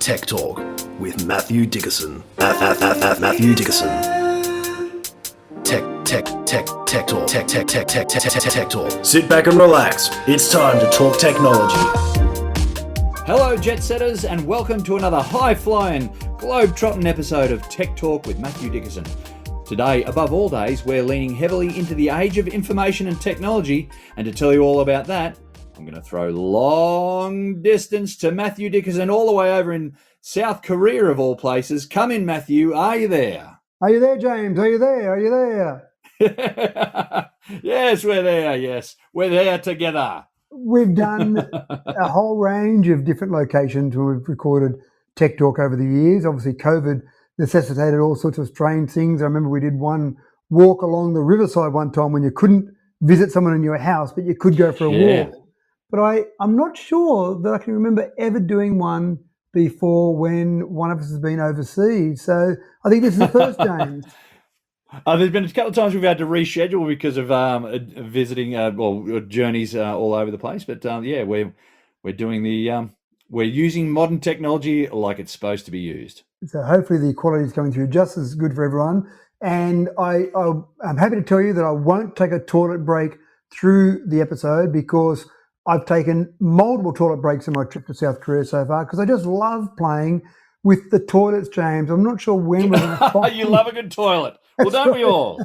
Tech Talk with Matthew Dickerson. Matthew Dickerson. Tech Talk. Tech Talk. Sit back and relax. It's time to talk technology. Hello, jet setters, and welcome to another high-flying, globe-trotting episode of Tech Talk with Matthew Dickerson. Today, above all days, we're leaning heavily into the age of information and technology, and to tell you all about that, I'm going to throw long distance to Matthew Dickerson all the way over in South Korea, of all places. Come in, Matthew. Are you there? Are you there, James? Are you there? Are you there? Yes, we're there. Yes, we're there together. We've done a whole range of different locations where we've recorded Tech Talk over the years. Obviously, COVID necessitated all sorts of strange things. I remember we did one walk along the riverside one time when you couldn't visit someone in your house, but you could go for a walk. But I'm not sure that I can remember ever doing one before when one of us has been overseas. So I think this is the first, James. There's been a couple of times we've had to reschedule because of visiting journeys all over the place. But we're doing we're using modern technology like it's supposed to be used. So hopefully the quality is coming through just as good for everyone. And I'm happy to tell you that I won't take a toilet break through the episode because I've taken multiple toilet breaks in my trip to South Korea so far because I just love playing with the toilets, James. I'm not sure when we're going to find... You love a good toilet. Well, don't we all?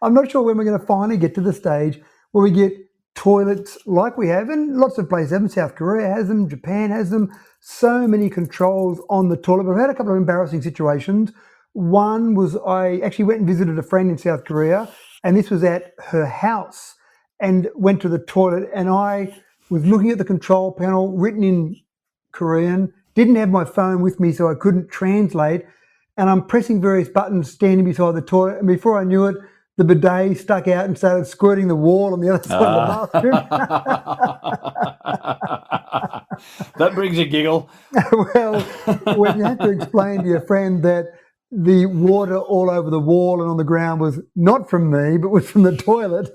I'm not sure when we're going to finally get to the stage where we get toilets like we have, and lots of places have them. South Korea has them, Japan has them, so many controls on the toilet. But I've had a couple of embarrassing situations. One was I actually went and visited a friend in South Korea, and this was at her house, and went to the toilet, and I was looking at the control panel written in Korean, didn't have my phone with me so I couldn't translate, and I'm pressing various buttons standing beside the toilet, and before I knew it, the bidet stuck out and started squirting the wall on the other side of the bathroom. That brings a giggle. Well, when you have to explain to your friend that the water all over the wall and on the ground was not from me, but was from the toilet.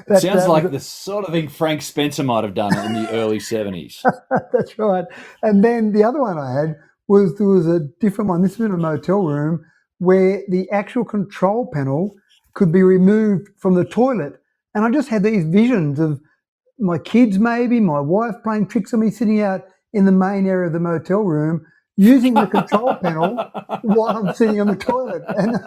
It sounds like the sort of thing Frank Spencer might have done in the early 70s. That's right. And then the other one I had was there was a different one. This was in a motel room where the actual control panel could be removed from the toilet. And I just had these visions of my kids maybe, my wife playing tricks on me, sitting out in the main area of the motel room, using the control panel while I'm sitting on the toilet. And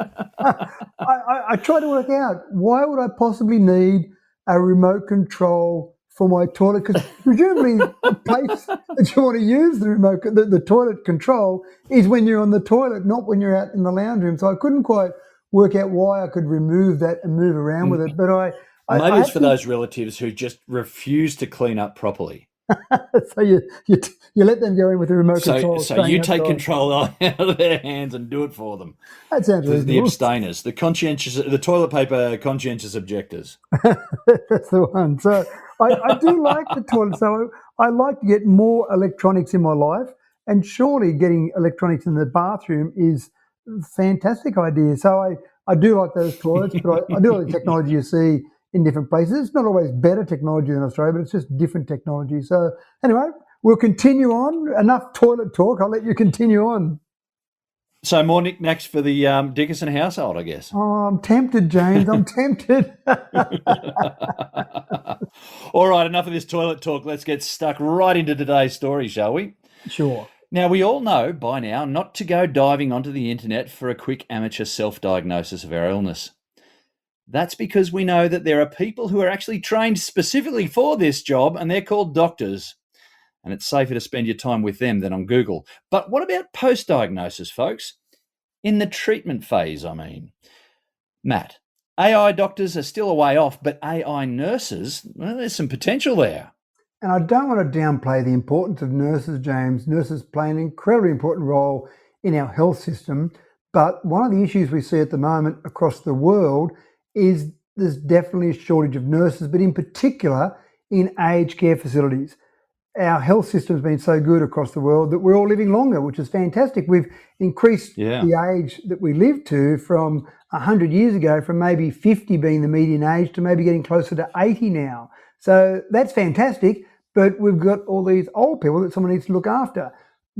I tried to work out, why would I possibly need a remote control for my toilet? Because presumably the place that you want to use the toilet control is when you're on the toilet, not when you're out in the lounge room. So I couldn't quite work out why I could remove that and move around with it. But maybe it's for those relatives who just refuse to clean up properly. So you let them go in with the remote control. So you take control out of their hands and do it for them. That sounds reasonable. The abstainers, the toilet paper conscientious objectors. That's the one. So I do like the toilet. So I like to get more electronics in my life, and surely getting electronics in the bathroom is a fantastic idea. So I do like those toilets, but I do like the technology you see in different places. It's not always better technology than Australia, but it's just different technology. So anyway, we'll continue on. Enough toilet talk. I'll let you continue on. So more knickknacks for the Dickerson household, I guess. Oh, I'm tempted, James. I'm tempted. All right, enough of this toilet talk. Let's get stuck right into today's story, shall we? Sure. Now, we all know by now not to go diving onto the internet for a quick amateur self-diagnosis of our illness. That's because we know that there are people who are actually trained specifically for this job, and they're called doctors. And it's safer to spend your time with them than on Google. But what about post-diagnosis, folks? In the treatment phase, I mean. Matt, AI doctors are still a way off, but AI nurses, well, there's some potential there. And I don't want to downplay the importance of nurses, James. Nurses play an incredibly important role in our health system. But one of the issues we see at the moment across the world is there's definitely a shortage of nurses, but in particular in aged care facilities. Our health system's been so good across the world that we're all living longer, which is fantastic. We've increased the age that we live to from 100 years ago, from maybe 50 being the median age to maybe getting closer to 80 now. So that's fantastic, but we've got all these old people that someone needs to look after.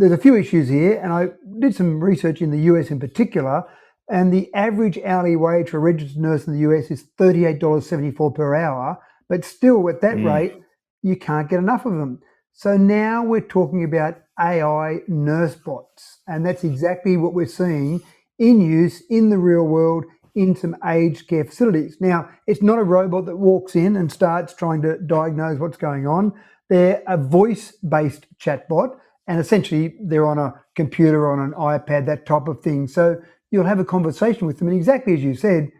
there's a few issues here, and I did some research in the US in particular, and the average hourly wage for a registered nurse in the US is $38.74 per hour, but still at that rate, you can't get enough of them. So now we're talking about AI nurse bots, and that's exactly what we're seeing in use in the real world in some aged care facilities. Now, it's not a robot that walks in and starts trying to diagnose what's going on. They're a voice-based chatbot, and essentially they're on a computer, on an iPad, that type of thing. So you'll have a conversation with them, and exactly as you said,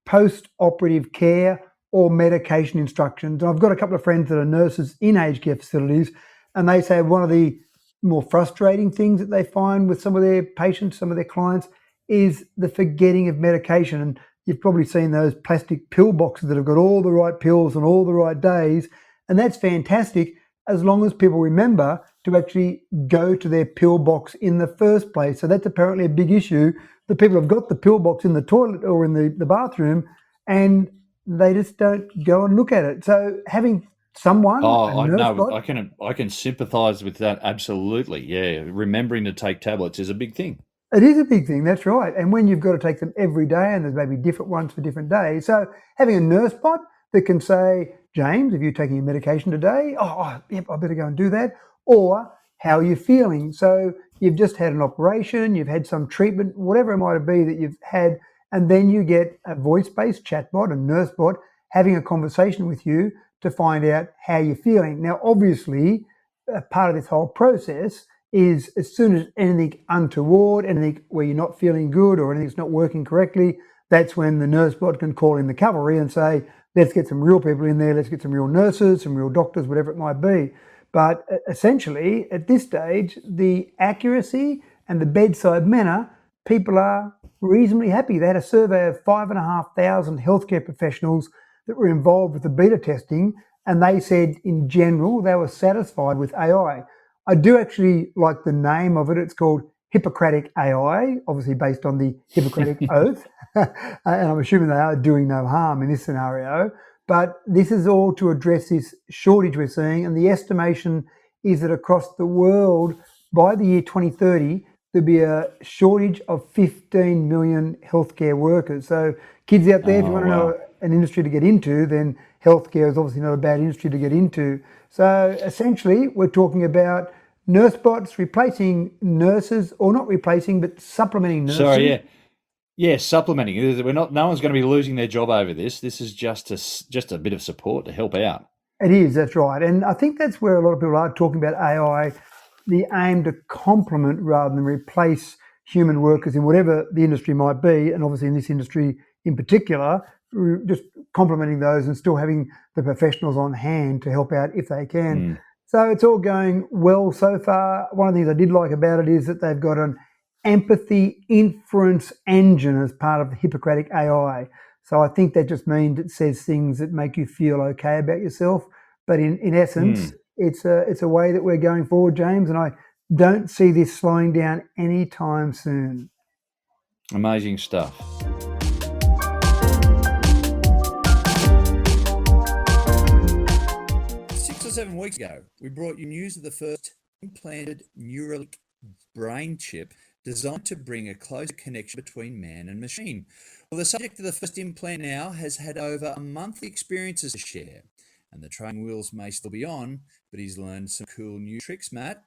post-operative care or medication instructions. And I've got a couple of friends that are nurses in aged care facilities, and they say one of the more frustrating things that they find with some of their patients, some of their clients, is the forgetting of medication. And you've probably seen those plastic pill boxes that have got all the right pills on all the right days, and that's fantastic as long as people remember to actually go to their pill box in the first place. So that's apparently a big issue. The people have got the pill box in the toilet or in the bathroom, and they just don't go and look at it. So having someone, a nurse bot, I can sympathise with that absolutely. Yeah, remembering to take tablets is a big thing. it is a big thing, that's right. And when you've got to take them every day, and there's maybe different ones for different days. So having a nurse bot that can say, James, have you taken your medication today? Yep, I better go and do that. Or how are you feeling? So you've just had an operation, you've had some treatment, whatever it might be that you've had, and then you get a voice-based chatbot, a nurse bot, having a conversation with you to find out how you're feeling. Now, obviously, part of this whole process is as soon as anything untoward, anything where you're not feeling good or anything's not working correctly, that's when the nurse bot can call in the cavalry and say, let's get some real people in there, let's get some real nurses, some real doctors, whatever it might be. But essentially, at this stage, the accuracy and the bedside manner, people are reasonably happy. They had a survey of 5,500 healthcare professionals that were involved with the beta testing, and they said in general they were satisfied with AI. I do actually like the name of it. It's called Hippocratic AI, obviously based on the Hippocratic Oath. And I'm assuming they are doing no harm in this scenario. But this is all to address this shortage we're seeing. And the estimation is that across the world, by the year 2030, there'll be a shortage of 15 million healthcare workers. So kids out there, if you want to know an industry to get into, then healthcare is obviously not a bad industry to get into. So essentially, we're talking about nurse bots replacing nurses, or not replacing, but supplementing nurses. Sorry, yeah, supplementing. No one's going to be losing their job over this. This is just a bit of support to help out. It is, that's right. And I think that's where a lot of people are talking about AI, the aim to complement rather than replace human workers in whatever the industry might be, and obviously in this industry in particular, just complementing those and still having the professionals on hand to help out if they can. So it's all going well so far. One of the things I did like about it is that they've got an empathy inference engine as part of the Hippocratic AI. So I think that just means it says things that make you feel okay about yourself. But in essence, it's a way that we're going forward, James, and I don't see this slowing down anytime soon. Amazing stuff. 6 or 7 weeks ago, we brought you news of the first implanted Neuralink brain chip designed to bring a closer connection between man and machine. Well, the subject of the first implant now has had over a month's experiences to share, and the training wheels may still be on, but he's learned some cool new tricks, Matt.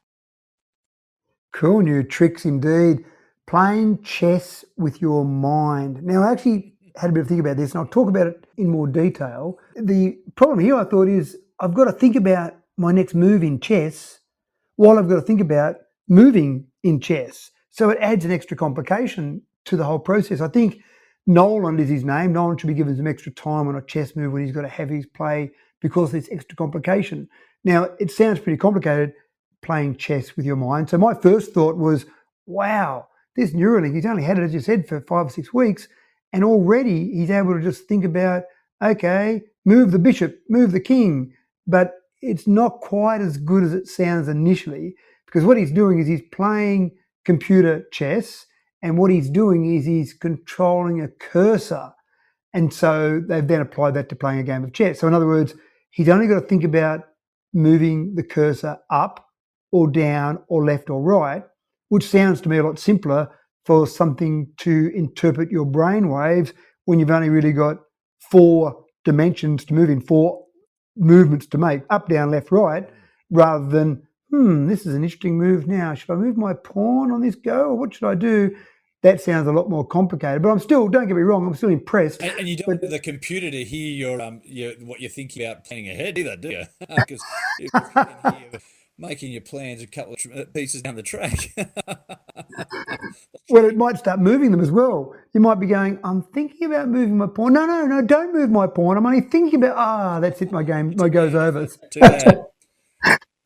Cool new tricks indeed. Playing chess with your mind. Now, I actually had a bit of think about this, and I'll talk about it in more detail. The problem here, I thought, is I've got to think about my next move in chess while I've got to think about moving in chess. So it adds an extra complication to the whole process. I think Nolan is his name. Nolan should be given some extra time on a chess move when he's got to have his play because of this extra complication. Now, it sounds pretty complicated playing chess with your mind. So my first thought was, wow, this Neuralink, he's only had it, as you said, for 5 or 6 weeks, and already he's able to just think about, okay, move the bishop, move the king. But it's not quite as good as it sounds initially, because what he's doing is he's playing computer chess, and what he's doing is he's controlling a cursor. And so they've then applied that to playing a game of chess. So in other words, he's only got to think about moving the cursor up or down or left or right, which sounds to me a lot simpler for something to interpret your brain waves when you've only really got 4 dimensions to move in, 4 movements to make, up, down, left, right, rather than, this is an interesting move now. Should I move my pawn on this go, or what should I do? That sounds a lot more complicated, but I'm still, don't get me wrong, I'm still impressed. And you don't have the computer to hear what you're thinking about planning ahead either, do you? Because you can hear you making your plans a couple of pieces down the track. Well, it might start moving them as well. You might be going, I'm thinking about moving my pawn. No, don't move my pawn. I'm only thinking about, that's it, my go's over. Too bad.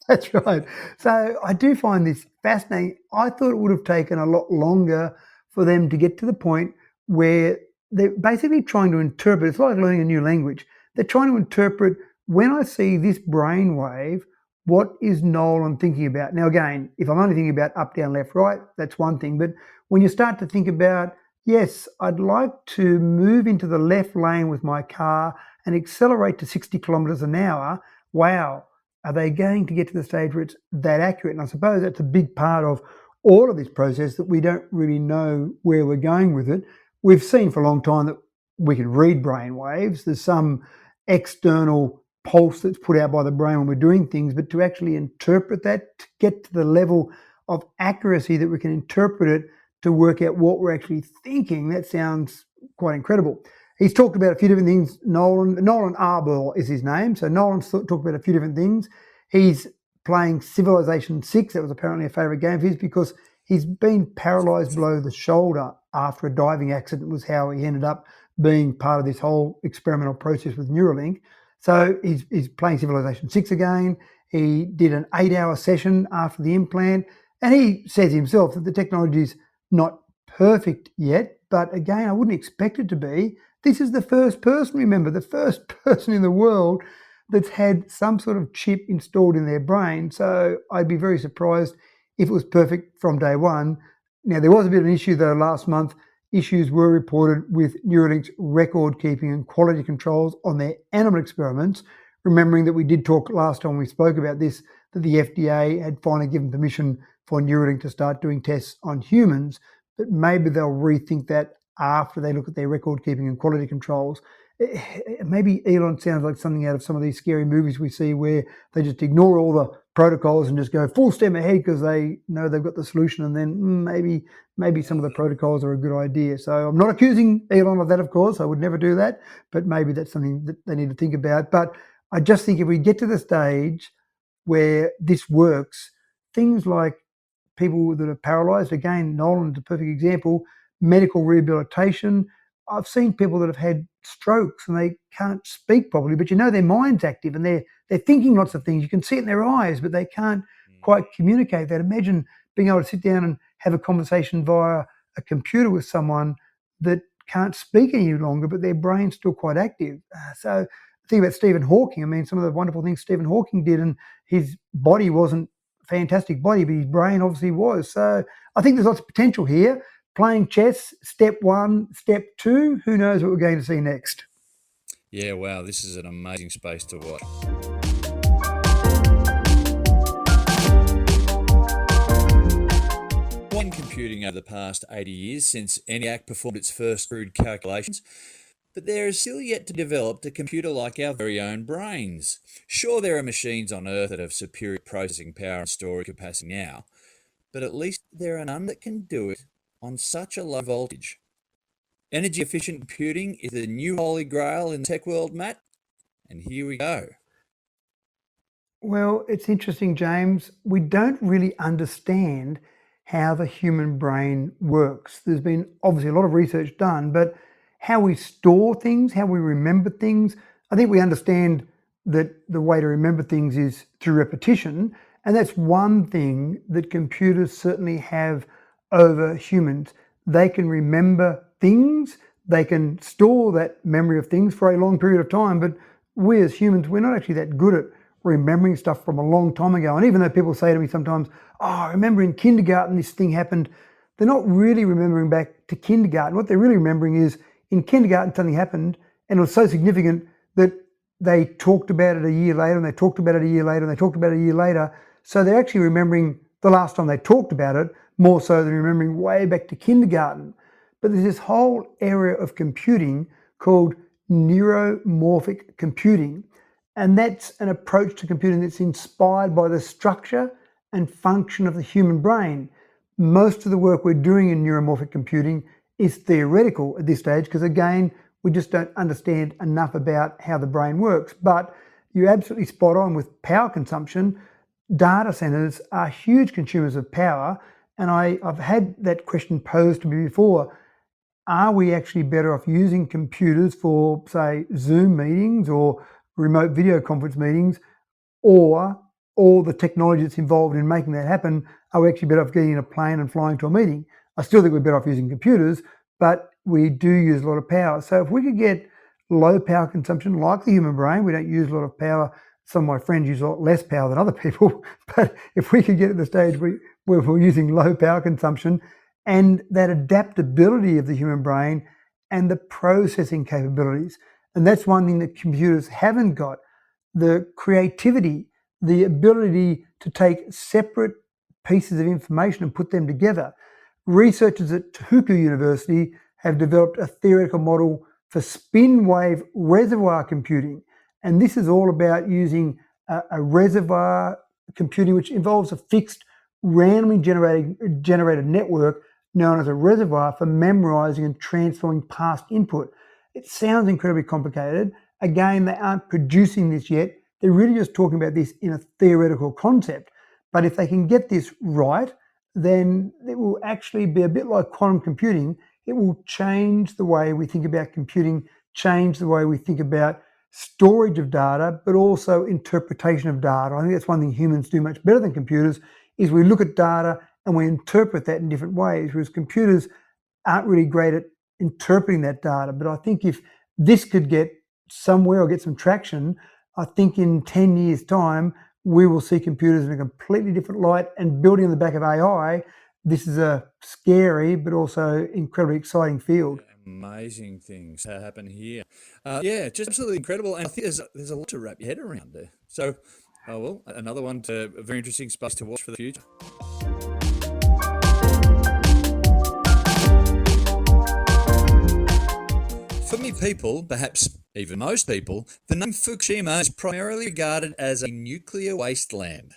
That's right. So I do find this fascinating. I thought it would have taken a lot longer for them to get to the point where they're basically trying to interpret. It's like learning a new language. They're trying to interpret, when I see this brainwave, what is Nolan thinking about? Now, again, if I'm only thinking about up, down, left, right, that's one thing. But when you start to think about, yes, I'd like to move into the left lane with my car and accelerate to 60 kilometres an hour, wow, are they going to get to the stage where it's that accurate? And I suppose that's a big part of all of this process, that we don't really know where we're going with it. We've seen for a long time that we can read brain waves. There's some external pulse that's put out by the brain when we're doing things, but to actually interpret that, to get to the level of accuracy that we can interpret it to work out what we're actually thinking, that sounds quite incredible. He's talked about a few different things. Nolan Arbor is his name. So Nolan's talked about a few different things. He's playing Civilization 6. That was apparently a favourite game of his, because he's been paralysed below the shoulder after a diving accident, was how he ended up being part of this whole experimental process with Neuralink. So he's playing Civilization 6 again. He did an 8-hour session after the implant. And he says himself that the technology is not perfect yet. But again, I wouldn't expect it to be. This is the first person, remember, the first person in the world that's had some sort of chip installed in their brain. So I'd be very surprised if it was perfect from day one. Now, there was a bit of an issue, though, last month. Issues were reported with Neuralink's record keeping and quality controls on their animal experiments. Remembering that we did talk last time we spoke about this, that the FDA had finally given permission for Neuralink to start doing tests on humans, but maybe they'll rethink that after they look at their record keeping and quality controls. Maybe Elon sounds like something out of some of these scary movies we see, where they just ignore all the protocols and just go full steam ahead because they know they've got the solution, and then maybe some of the protocols are a good idea. So I'm not accusing Elon of that, of course. I would never do that, but maybe that's something that they need to think about. But I just think if we get to the stage where this works, things like people that are paralysed, again, Nolan's a perfect example, medical rehabilitation. I've seen people that have had strokes and they can't speak properly, but their mind's active and they're thinking lots of things. You can see it in their eyes, but they can't quite communicate that. Imagine being able to sit down and have a conversation via a computer with someone that can't speak any longer, but their brain's still quite active. So think about Stephen Hawking. I mean, some of the wonderful things Stephen Hawking did, and his body wasn't a fantastic body, but his brain obviously was. So I think there's lots of potential here. Playing chess, step 1, step 2, who knows what we're going to see next. Yeah, wow, this is an amazing space to watch. Quantum computing over the past 80 years since ENIAC performed its first crude calculations, but there is still yet to develop a computer like our very own brains. Sure, there are machines on Earth that have superior processing power and storage capacity now, but at least there are none that can do it on such a low voltage. Energy efficient computing is the new holy grail in the tech world, Matt, and here we go. Well, it's interesting, James. We don't really understand how the human brain works. There's been obviously a lot of research done, but how we store things, how we remember things, I think we understand that the way to remember things is through repetition, and that's one thing that computers certainly have over humans. They can remember things, they can store that memory of things for a long period of time, but we as humans, we're not actually that good at remembering stuff from a long time ago. And even though people say to me sometimes, I remember in kindergarten this thing happened, they're not really remembering back to kindergarten. What they're really remembering is in kindergarten something happened and it was so significant that they talked about it a year later, and they talked about it a year later, and they talked about it a year later. So they're actually remembering the last time they talked about it, more so than remembering way back to kindergarten. But there's this whole area of computing called neuromorphic computing. And that's an approach to computing that's inspired by the structure and function of the human brain. Most of the work we're doing in neuromorphic computing is theoretical at this stage because, again, we just don't understand enough about how the brain works. But you're absolutely spot on with power consumption. Data centers are huge consumers of power. And I've had that question posed to me before. Are we actually better off using computers for, say, Zoom meetings or remote video conference meetings, or all the technology that's involved in making that happen? Are we actually better off getting in a plane and flying to a meeting? I still think we're better off using computers, but we do use a lot of power. So if we could get low power consumption like the human brain, we don't use a lot of power. Some of my friends use a lot less power than other people, but if we could get at the stage where we're using low power consumption and that adaptability of the human brain and the processing capabilities, and that's one thing that computers haven't got, the creativity, the ability to take separate pieces of information and put them together. Researchers at Tohoku University have developed a theoretical model for spin wave reservoir computing. And this is all about using a reservoir computing, which involves a fixed, randomly generated network known as a reservoir for memorizing and transforming past input. It sounds incredibly complicated. Again, they aren't producing this yet. They're really just talking about this in a theoretical concept. But if they can get this right, then it will actually be a bit like quantum computing. It will change the way we think about computing, change the way we think about storage of data, but also interpretation of data. I think that's one thing humans do much better than computers, is we look at data and we interpret that in different ways, whereas computers aren't really great at interpreting that data. But I think if this could get somewhere or get some traction, I think in 10 years' time, we will see computers in a completely different light, and building on the back of AI, this is a scary but also incredibly exciting field. Amazing things happen here. Yeah, just absolutely incredible. And I think there's a lot to wrap your head around there. So, well, another one to a very interesting space to watch for the future. For many people, perhaps even most people, the name Fukushima is primarily regarded as a nuclear wasteland.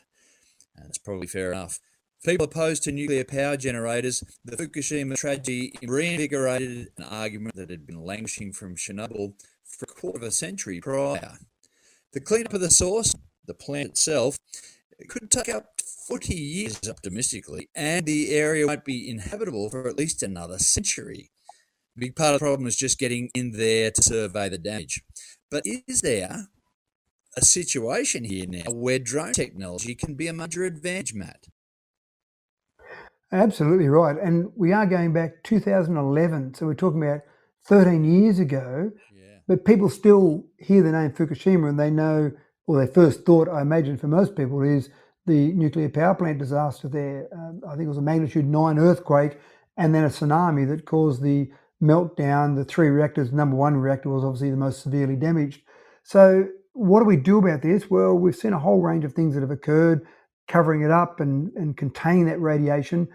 And that's probably fair enough. People opposed to nuclear power generators, the Fukushima tragedy reinvigorated an argument that had been languishing from Chernobyl for a quarter of a century prior. The cleanup of the source, the plant itself, could take up to 40 years optimistically, and the area won't be inhabitable for at least another century. A big part of the problem is just getting in there to survey the damage. But is there a situation here now where drone technology can be a major advantage, Matt? Absolutely right. And we are going back 2011. So we're talking about 13 years ago. Yeah. But people still hear the name Fukushima and they know, or their first thought, I imagine for most people, is the nuclear power plant disaster there. I think it was a magnitude 9 earthquake and then a tsunami that caused the meltdown. The 3 reactors, number 1 reactor was obviously the most severely damaged. So what do we do about this? Well, we've seen a whole range of things that have occurred, covering it up and containing that radiation.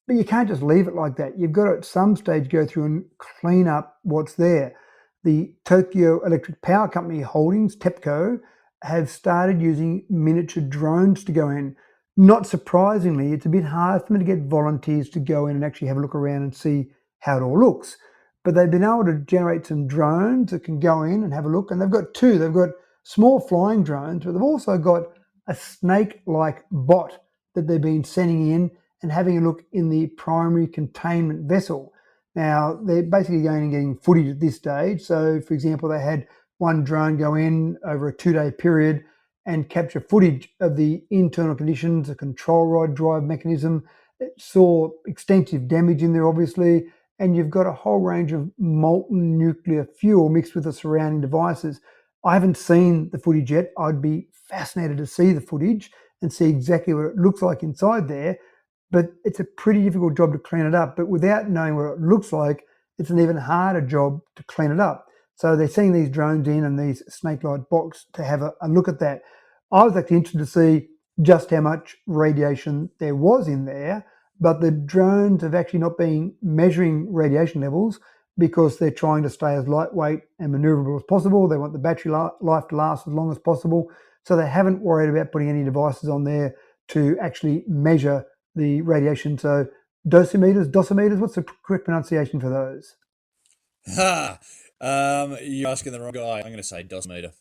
But you can't just leave it like that. You've got to at some stage go through and clean up what's there. The Tokyo Electric Power Company Holdings, TEPCO, have started using miniature drones to go in. Not surprisingly, it's a bit hard for them to get volunteers to go in and actually have a look around and see how it all looks. But they've been able to generate some drones that can go in and have a look. And they've got 2. They've got small flying drones, but they've also got a snake-like bot that they've been sending in and having a look in the primary containment vessel. Now, they're basically going and getting footage at this stage. So, for example, they had one drone go in over a 2-day period and capture footage of the internal conditions, the control rod drive mechanism. It saw extensive damage in there, obviously, and you've got a whole range of molten nuclear fuel mixed with the surrounding devices. I haven't seen the footage yet. I'd be fascinated to see the footage and see exactly what it looks like inside there. But it's a pretty difficult job to clean it up. But without knowing what it looks like, it's an even harder job to clean it up. So they're sending these drones in and these snake-like bots to have a look at that. I was actually interested to see just how much radiation there was in there, but the drones have actually not been measuring radiation levels because they're trying to stay as lightweight and maneuverable as possible. They want the battery life to last as long as possible. So they haven't worried about putting any devices on there to actually measure the radiation. So dosimeters, what's the correct pronunciation for those? Ha! You're asking the wrong guy. I'm going to say dosimeter.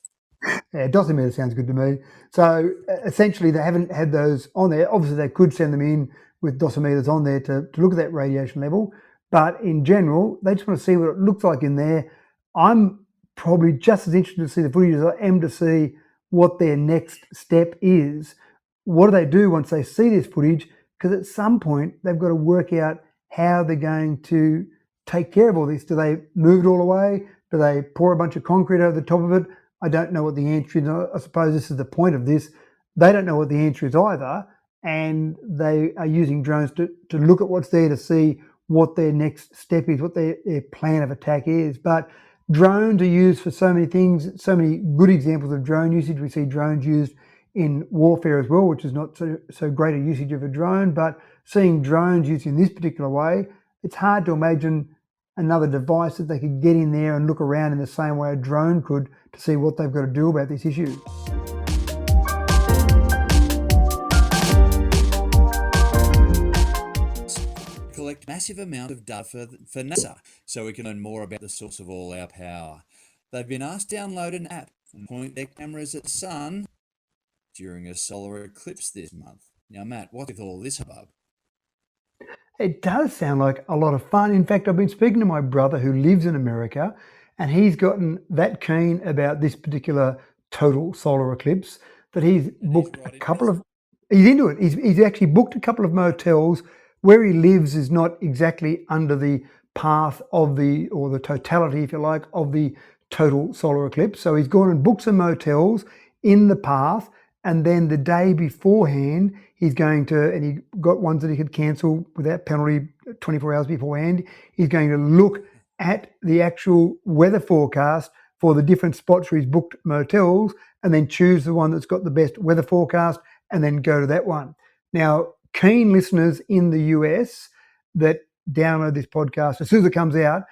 Yeah, dosimeter sounds good to me. So essentially, they haven't had those on there. Obviously, they could send them in with dosimeters on there to look at that radiation level. But in general, they just want to see what it looks like in there. I'm probably just as interested to see the footage as I am to see what their next step is. What do they do once they see this footage? Because at some point, they've got to work out how they're going to take care of all this. Do they move it all away? Do they pour a bunch of concrete over the top of it? I don't know what the answer is. I suppose this is the point of this. They don't know what the answer is either, and they are using drones to look at what's there to see what their next step is, what their plan of attack is. But drones are used for so many things, so many good examples of drone usage. We see drones used in warfare as well, which is not so great a usage of a drone, but seeing drones used in this particular way, it's hard to imagine another device that they could get in there and look around in the same way a drone could to see what they've got to do about this issue. Collect massive amount of data for NASA so we can learn more about the source of all our power. They've been asked to download an app and point their cameras at the sun during a solar eclipse this month. Now, Matt, what's with all this hubbub? It does sound like a lot of fun. In fact, I've been speaking to my brother who lives in America, and he's gotten that keen about this particular total solar eclipse that he's booked a couple of... He's into it. He's actually booked a couple of motels. Where he lives is not exactly under the path of the totality, if you like, of the total solar eclipse. So he's gone and booked some motels in the path, and then the day beforehand, he's going to, and he got ones that he could cancel without penalty 24 hours beforehand. He's going to look at the actual weather forecast for the different spots where he's booked motels and then choose the one that's got the best weather forecast and then go to that one. Now, keen listeners in the US that download this podcast, as soon as it comes out,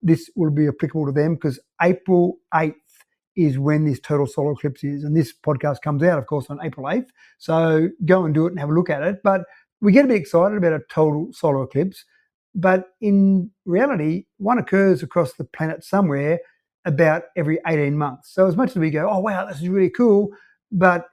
this will be applicable to them because April 8th is when this total solar eclipse is. And this podcast comes out, of course, on April 8th. So go and do it and have a look at it. But we get a bit excited about a total solar eclipse. But in reality, one occurs across the planet somewhere about every 18 months. So as much as we go, oh, wow, this is really cool, but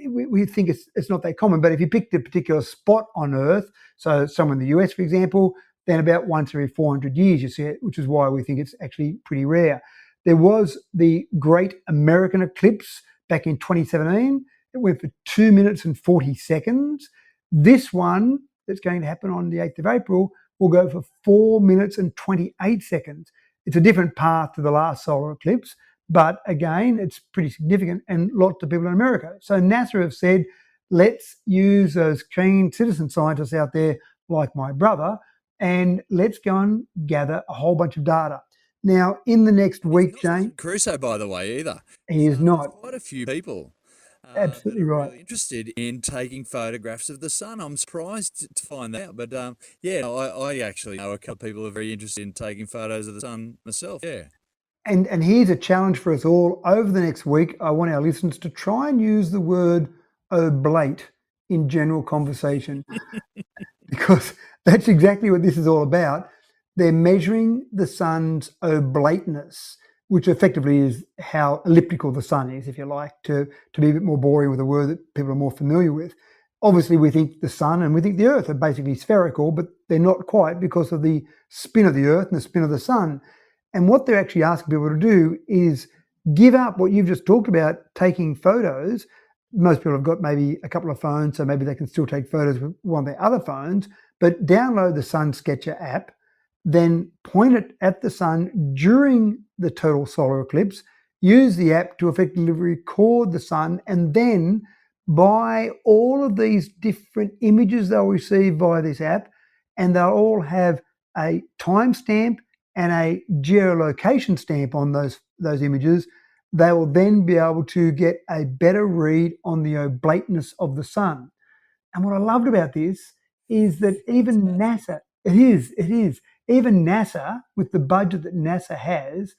we think it's not that common. But if you picked a particular spot on Earth, so somewhere in the US, for example, then about once every 400 years you see it, which is why we think it's actually pretty rare. There was the Great American Eclipse back in 2017. It went for 2 minutes and 40 seconds. This one that's going to happen on the 8th of April will go for 4 minutes and 28 seconds. It's a different path to the last solar eclipse, but again, it's pretty significant and lots of people in America. So NASA have said, let's use those keen citizen scientists out there like my brother, and let's go and gather a whole bunch of data. Now, in the next week, Jane... Crusoe, by the way, either. He is not. Quite a few people Absolutely that are right. really interested in taking photographs of the sun. I'm surprised to find that out. But yeah, I actually know a couple of people who are very interested in taking photos of the sun myself. Yeah. And here's a challenge for us all. Over the next week, I want our listeners to try and use the word oblate in general conversation because that's exactly what this is all about. They're measuring the sun's oblateness, which effectively is how elliptical the sun is, if you like, to be a bit more boring with a word that people are more familiar with. Obviously, we think the sun and we think the earth are basically spherical, but they're not quite because of the spin of the earth and the spin of the sun. And what they're actually asking people to do is give up what you've just talked about, taking photos. Most people have got maybe a couple of phones, so maybe they can still take photos with one of their other phones, but download the Sun Sketcher app, then point it at the sun during the total solar eclipse, use the app to effectively record the sun, and then buy all of these different images they'll receive via this app, and they'll all have a timestamp and a geolocation stamp on those images, they will then be able to get a better read on the oblateness of the sun. And what I loved about this is that even NASA, it is, even NASA, with the budget that NASA has,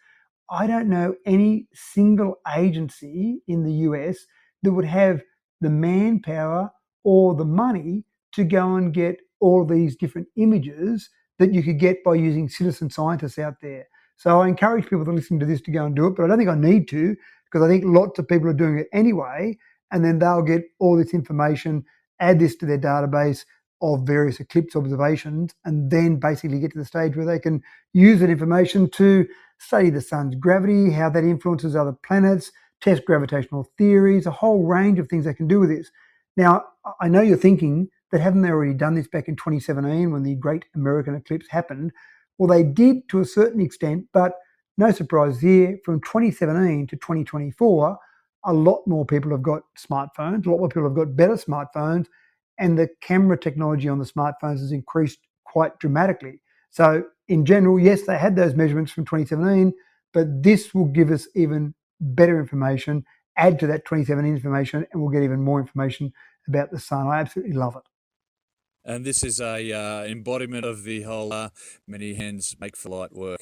I don't know any single agency in the US that would have the manpower or the money to go and get all of these different images that you could get by using citizen scientists out there. So I encourage people that are listening to this to go and do it, but I don't think I need to, because I think lots of people are doing it anyway, and then they'll get all this information, add this to their database of various eclipse observations, and then basically get to the stage where they can use that information to study the sun's gravity, how that influences other planets, test gravitational theories, a whole range of things they can do with this. Now, I know you're thinking that haven't they already done this back in 2017 when the Great American Eclipse happened? Well, they did to a certain extent, but no surprise here, from 2017 to 2024, a lot more people have got smartphones, a lot more people have got better smartphones, and the camera technology on the smartphones has increased quite dramatically. So in general, yes, they had those measurements from 2017, but this will give us even better information, add to that 2017 information, and we'll get even more information about the sun. I absolutely love it. And this is a embodiment of the whole many hands make for light work.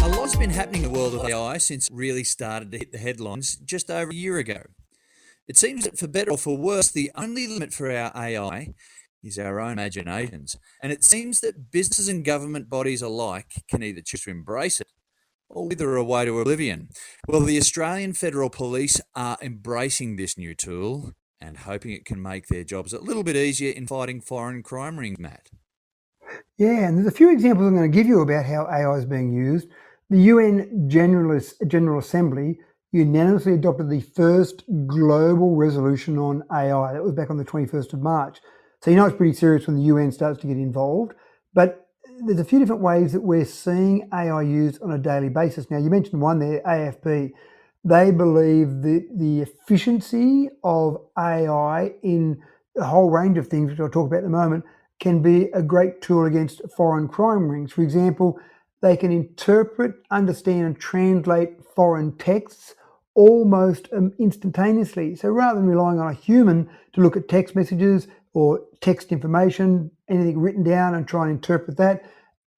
A lot's been happening in the world of AI since it really started to hit the headlines just over a year ago. It seems that for better or for worse, the only limit for our AI is our own imaginations. And it seems that businesses and government bodies alike can either choose to embrace it or wither away to oblivion. Well, the Australian Federal Police are embracing this new tool and hoping it can make their jobs a little bit easier in fighting foreign crime rings, Matt. Yeah, and there's a few examples I'm going to give you about how AI is being used. The UN General Assembly unanimously adopted the first global resolution on AI. That was back on the 21st of March. So you know it's pretty serious when the UN starts to get involved. But there's a few different ways that we're seeing AI used on a daily basis. Now, you mentioned one there, AFP. They believe that the efficiency of AI in a whole range of things, which I'll talk about in a moment, can be a great tool against foreign crime rings. For example, they can interpret, understand, and translate foreign texts almost instantaneously. So rather than relying on a human to look at text messages or text information, anything written down, and try and interpret that,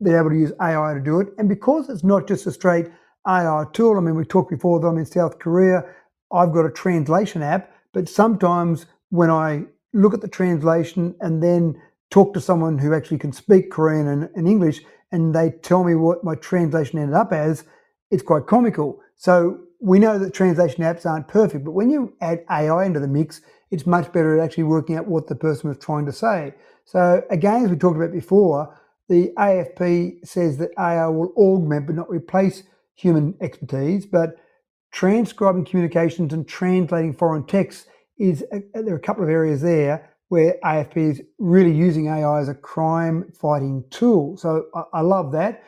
they're able to use AI to do it. And because it's not just a straight AI tool, I mean, we talked before that I'm in South Korea, I've got a translation app, but sometimes when I look at the translation and then talk to someone who actually can speak Korean and English, and they tell me what my translation ended up as, it's quite comical. So we know that translation apps aren't perfect, but when you add AI into the mix, it's much better at actually working out what the person was trying to say. So again, as we talked about before, the AFP says that AI will augment but not replace human expertise, but transcribing communications and translating foreign texts there are a couple of areas there where AFP is really using AI as a crime-fighting tool. So I love that.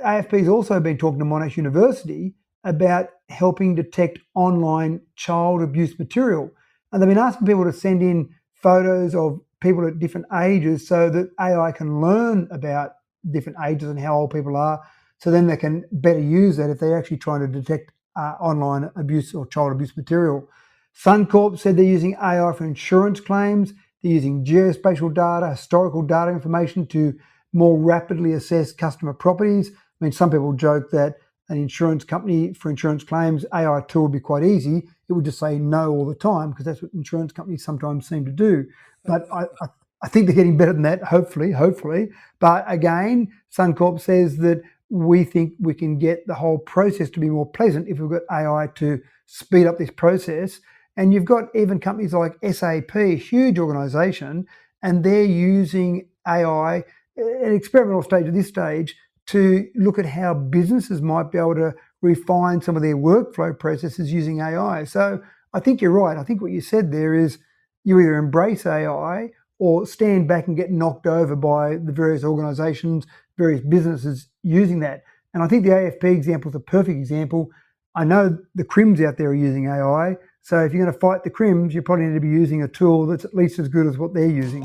AFP has also been talking to Monash University about helping detect online child abuse material. And they've been asking people to send in photos of people at different ages so that AI can learn about different ages and how old people are, so then they can better use that if they're actually trying to detect online abuse or child abuse material. Suncorp said they're using AI for insurance claims. They're using geospatial data, historical data information to more rapidly assess customer properties. I mean, some people joke that an insurance company for insurance claims AI tool would be quite easy. It would just say no all the time, because that's what insurance companies sometimes seem to do. But I think they're getting better than that, hopefully. But again, Suncorp says that we think we can get the whole process to be more pleasant if we've got AI to speed up this process. And you've got even companies like SAP, a huge organisation, and they're using AI at an experimental stage at this stage to look at how businesses might be able to refine some of their workflow processes using AI. So I think you're right. I think what you said there is you either embrace AI or stand back and get knocked over by the various organisations, various businesses using that. And I think the AFP example is a perfect example. I know the crims out there are using AI. So if you're going to fight the crims, you probably need to be using a tool that's at least as good as what they're using.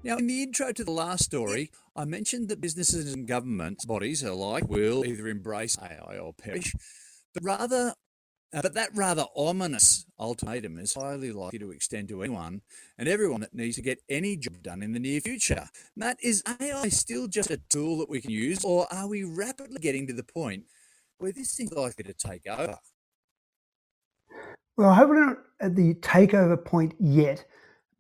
Now, in the intro to the last story, I mentioned that businesses and government bodies alike will either embrace AI or perish, but that rather ominous ultimatum is highly likely to extend to anyone and everyone that needs to get any job done in the near future. Matt, is AI still just a tool that we can use, or are we rapidly getting to the point where this thing's likely to take over? Well, hopefully not at the takeover point yet.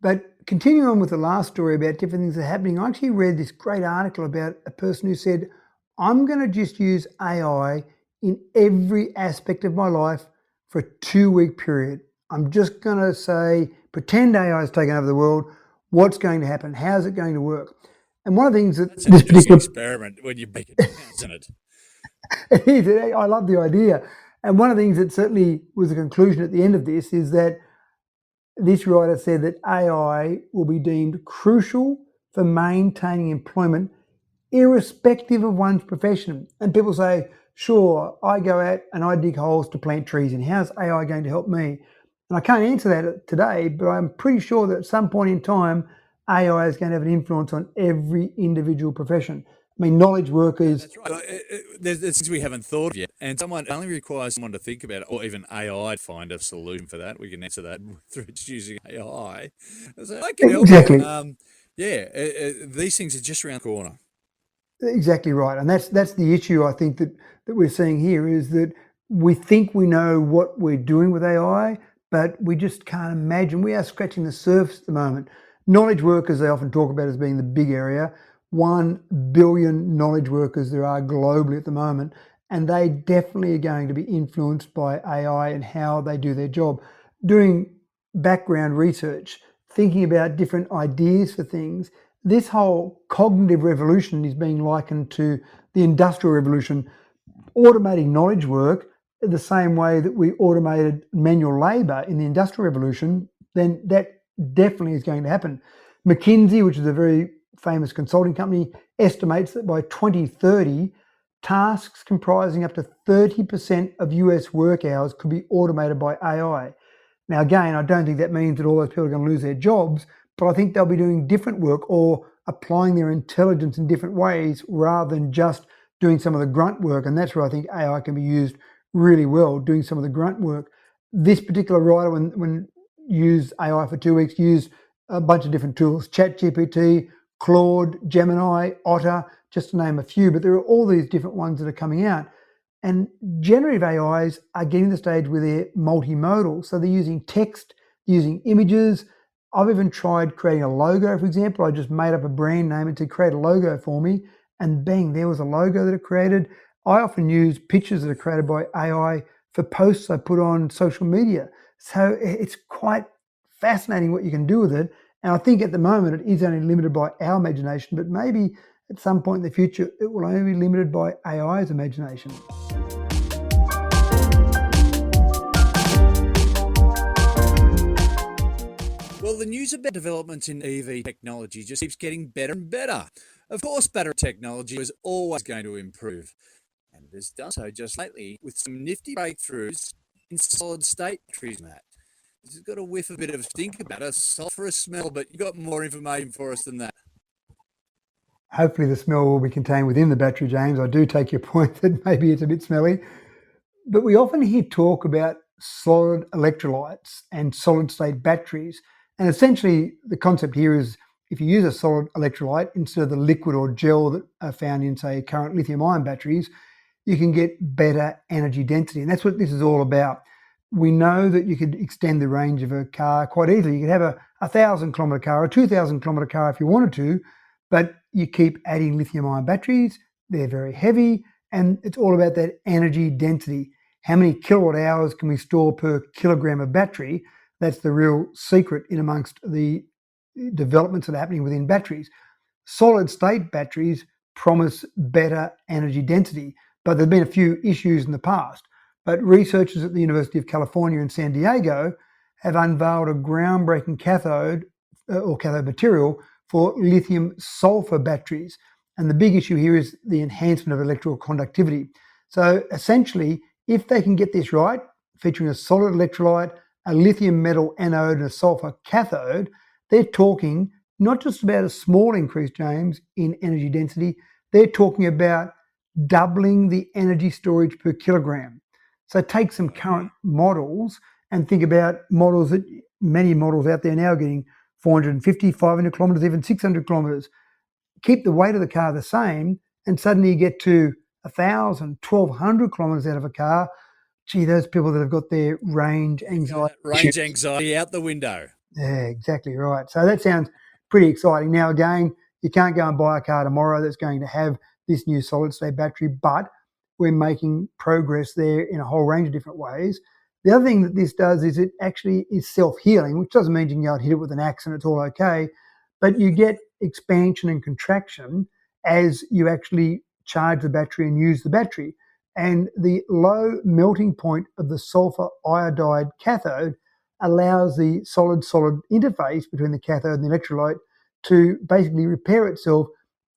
But continuing on with the last story about different things that are happening, I actually read this great article about a person who said, I'm going to just use AI in every aspect of my life for a 2-week period. I'm just going to say, pretend AI is taking over the world. What's going to happen? How's it going to work? And one of the things that That's an this interesting particular experiment when you break it down, isn't it? it is, I love the idea. And one of the things that certainly was the conclusion at the end of this is that this writer said that AI will be deemed crucial for maintaining employment irrespective of one's profession. And people say, sure, I go out and I dig holes to plant trees, and how's AI going to help me? And I can't answer that today, but I'm pretty sure that at some point in time, AI is going to have an influence on every individual profession. I mean, knowledge workers. That's right. There's things we haven't thought of yet, and someone it only requires someone to think about it, or even AI to find a solution for that. We can answer that through just using AI. So I can help Exactly. you. These things are just around the corner. Exactly right, and that's the issue I think that we're seeing here is that we think we know what we're doing with AI, but we just can't imagine. We are scratching the surface at the moment. Knowledge workers, they often talk about as being the big area. 1 billion knowledge workers there are globally at the moment, and they definitely are going to be influenced by AI and how they do their job. Doing background research, thinking about different ideas for things, this whole cognitive revolution is being likened to the Industrial Revolution, automating knowledge work the same way that we automated manual labour in the Industrial Revolution, then that definitely is going to happen. McKinsey, which is a very famous consulting company, estimates that by 2030, tasks comprising up to 30% of US work hours could be automated by AI. Now, again, I don't think that means that all those people are going to lose their jobs, but I think they'll be doing different work or applying their intelligence in different ways rather than just doing some of the grunt work. And that's where I think AI can be used really well, doing some of the grunt work. This particular writer, when used AI for 2 weeks, used a bunch of different tools, ChatGPT, Claude, Gemini, Otter, just to name a few, but there are all these different ones that are coming out. And generative AIs are getting to the stage where they're multimodal. So they're using text, using images. I've even tried creating a logo, for example. I just made up a brand name and to create a logo for me, and bang, there was a logo that it created. I often use pictures that are created by AI for posts I put on social media. So it's quite fascinating what you can do with it. And I think at the moment it is only limited by our imagination, but maybe at some point in the future it will only be limited by AI's imagination. Well, the news about developments in EV technology just keeps getting better and better. Of course, battery technology is always going to improve, and it has done so just lately with some nifty breakthroughs in solid-state batteries, Matt. This has got a whiff a bit of stink about a sulphurous smell, but you got more information for us than that. Hopefully the smell will be contained within the battery, James. I do take your point that maybe it's a bit smelly. But we often hear talk about solid electrolytes and solid-state batteries. And essentially the concept here is if you use a solid electrolyte instead of the liquid or gel that are found in, say, current lithium-ion batteries, you can get better energy density. And that's what this is all about. We know that you could extend the range of a car quite easily. You could have a 1,000-kilometre car, a 2,000-kilometre car if you wanted to, but you keep adding lithium-ion batteries. They're very heavy, and it's all about that energy density. How many kilowatt hours can we store per kilogram of battery? That's the real secret in amongst the developments that are happening within batteries. Solid-state batteries promise better energy density, but there have been a few issues in the past. But researchers at the University of California in San Diego have unveiled a groundbreaking cathode material for lithium sulphur batteries. And the big issue here is the enhancement of electrical conductivity. So essentially, if they can get this right, featuring a solid electrolyte, a lithium metal anode and a sulphur cathode, they're talking not just about a small increase, James, in energy density. They're talking about doubling the energy storage per kilogram. So take some current models and think about models that many models out there now are getting 450, 500 kilometres, even 600 kilometres. Keep the weight of the car the same, and suddenly you get to 1,000, 1,200 kilometres out of a car. Gee, those people that have got their range anxiety. Range anxiety out the window. Yeah, exactly right. So that sounds pretty exciting. Now, again, you can't go and buy a car tomorrow that's going to have this new solid-state battery, but we're making progress there in a whole range of different ways. The other thing that this does is it actually is self-healing, which doesn't mean you can go and hit it with an axe and it's all okay, but you get expansion and contraction as you actually charge the battery and use the battery. And the low melting point of the sulphur iodide cathode allows the solid-solid interface between the cathode and the electrolyte to basically repair itself.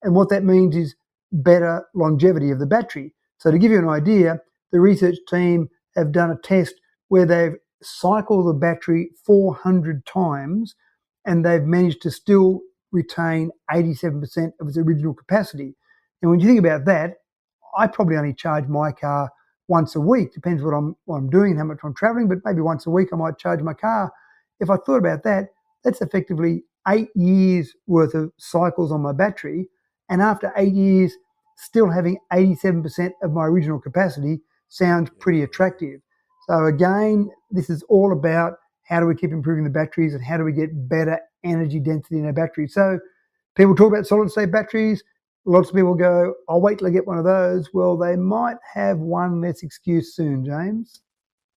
And what that means is better longevity of the battery. So to give you an idea, the research team have done a test where they've cycled the battery 400 times and they've managed to still retain 87% of its original capacity. And when you think about that, I probably only charge my car once a week. Depends what I'm doing and how much I'm traveling, but maybe once a week I might charge my car. If I thought about that, that's effectively 8 years worth of cycles on my battery. And after 8 years, still having 87% of my original capacity sounds pretty attractive. So again, this is all about how do we keep improving the batteries and how do we get better energy density in our batteries. So people talk about solid state batteries. Lots of people go, I'll wait till I get one of those. Well, they might have one less excuse soon, James.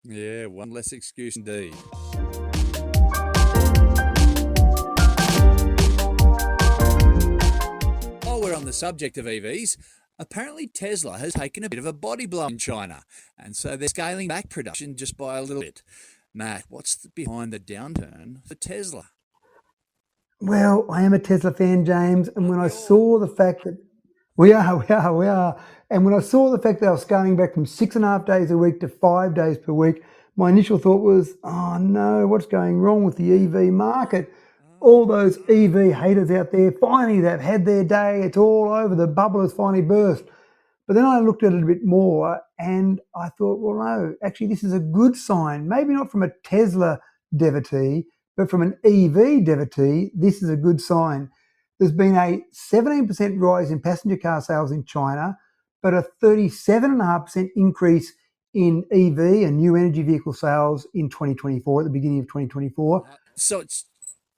Yeah, one less excuse indeed. While we're on the subject of EVs, apparently Tesla has taken a bit of a body blow in China, and so they're scaling back production just by a little bit. Matt, what's behind the downturn for Tesla? Well, I am a Tesla fan, James, and when I saw the fact that we are, and when I saw the fact that I was scaling back from 6.5 days a week to 5 days per week, my initial thought was, oh no, what's going wrong with the EV market? All those EV haters out there, finally they've had their day, it's all over, the bubble has finally burst. But then I looked at it a bit more and I thought, well, no, actually this is a good sign. Maybe not from a Tesla devotee, but from an EV devotee, this is a good sign. There's been a 17% rise in passenger car sales in China, but a 37.5% increase in EV and new energy vehicle sales in 2024, at the beginning of 2024. So it's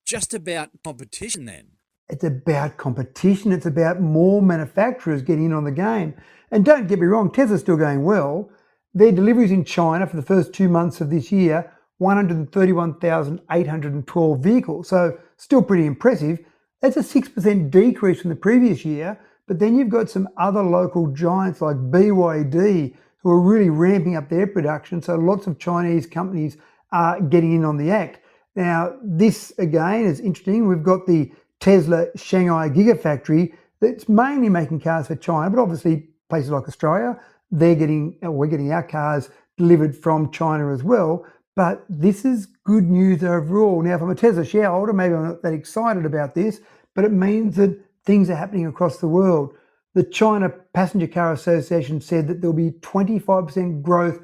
just about competition then? It's about competition. It's about more manufacturers getting in on the game. And don't get me wrong, Tesla's still going well. Their deliveries in China for the first 2 months of this year, 131,812 vehicles. So still pretty impressive. That's a 6% decrease from the previous year. But then you've got some other local giants like BYD who are really ramping up their production. So lots of Chinese companies are getting in on the act. Now, this again is interesting. We've got the Tesla Shanghai Gigafactory that's mainly making cars for China, but obviously places like Australia, we're getting our cars delivered from China as well. But this is good news overall. Now, if I'm a Tesla shareholder, maybe I'm not that excited about this, but it means that things are happening across the world. The China Passenger Car Association said that there'll be 25% growth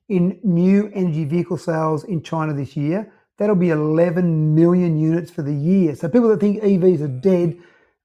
in new energy vehicle sales in China this year. That'll be 11 million units for the year. So people that think EVs are dead,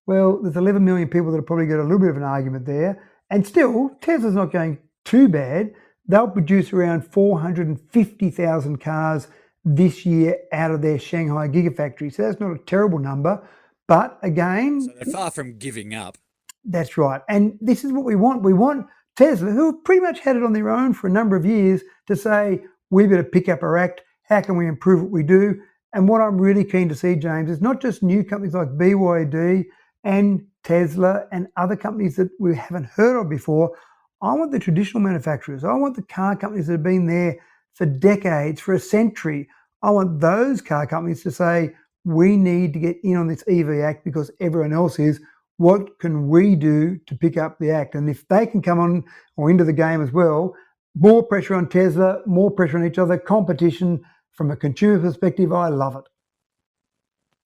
well, there's 11 million people that have probably got a little bit of an argument there. And still, Tesla's not going too bad. They'll produce around 450,000 cars this year out of their Shanghai Gigafactory. So that's not a terrible number. But again... So they're far from giving up. That's right. And this is what we want. We want Tesla, who have pretty much had it on their own for a number of years, to say, we better pick up our act. How can we improve what we do? And what I'm really keen to see, James, is not just new companies like BYD and Tesla and other companies that we haven't heard of before. I want the traditional manufacturers. I want the car companies that have been there for decades, for a century. I want those car companies to say, we need to get in on this EV act because everyone else is. What can we do to pick up the act? And if they can come on or into the game as well, more pressure on Tesla, more pressure on each other, competition from a consumer perspective, I love it.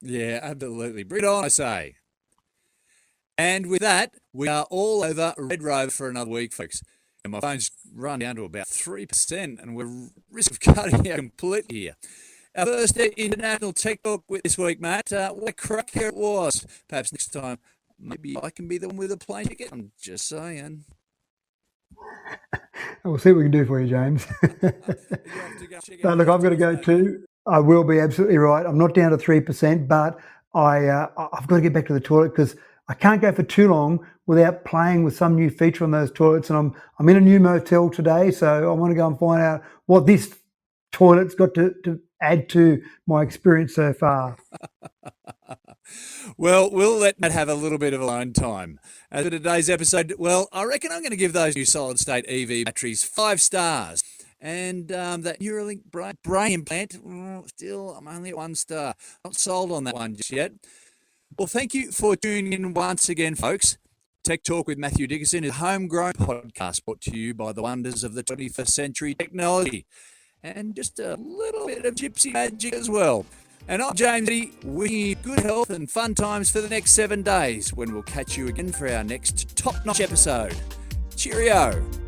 Yeah, absolutely. Bring it on, I say. And with that, we are all over Red Rover for another week, folks. And my phone's run down to about 3%, and we're at risk of cutting out completely here. Our first international tech talk with this week, Matt. What a cracker it was. Perhaps next time, maybe I can be the one with a plane ticket. I'm just saying. We'll see what we can do for you, James. But look, I've got to go too. I will be absolutely right. I'm not down to 3%, but I've got to get back to the toilet because I can't go for too long without playing with some new feature on those toilets. And I'm in a new motel today, so I want to go and find out what this toilet's got to add to my experience so far. Well, we'll let Matt have a little bit of alone time. As for today's episode, well, I reckon I'm going to give those new solid-state EV batteries 5 stars. And that Neuralink brain implant, still, I'm only at 1 star. Not sold on that one just yet. Well, thank you for tuning in once again, folks. Tech Talk with Matthew Dickinson is a homegrown podcast brought to you by the wonders of the 21st century technology. And just a little bit of gypsy magic as well. And I'm James Eddie, wishing you good health and fun times for the next 7 days when we'll catch you again for our next top-notch episode. Cheerio!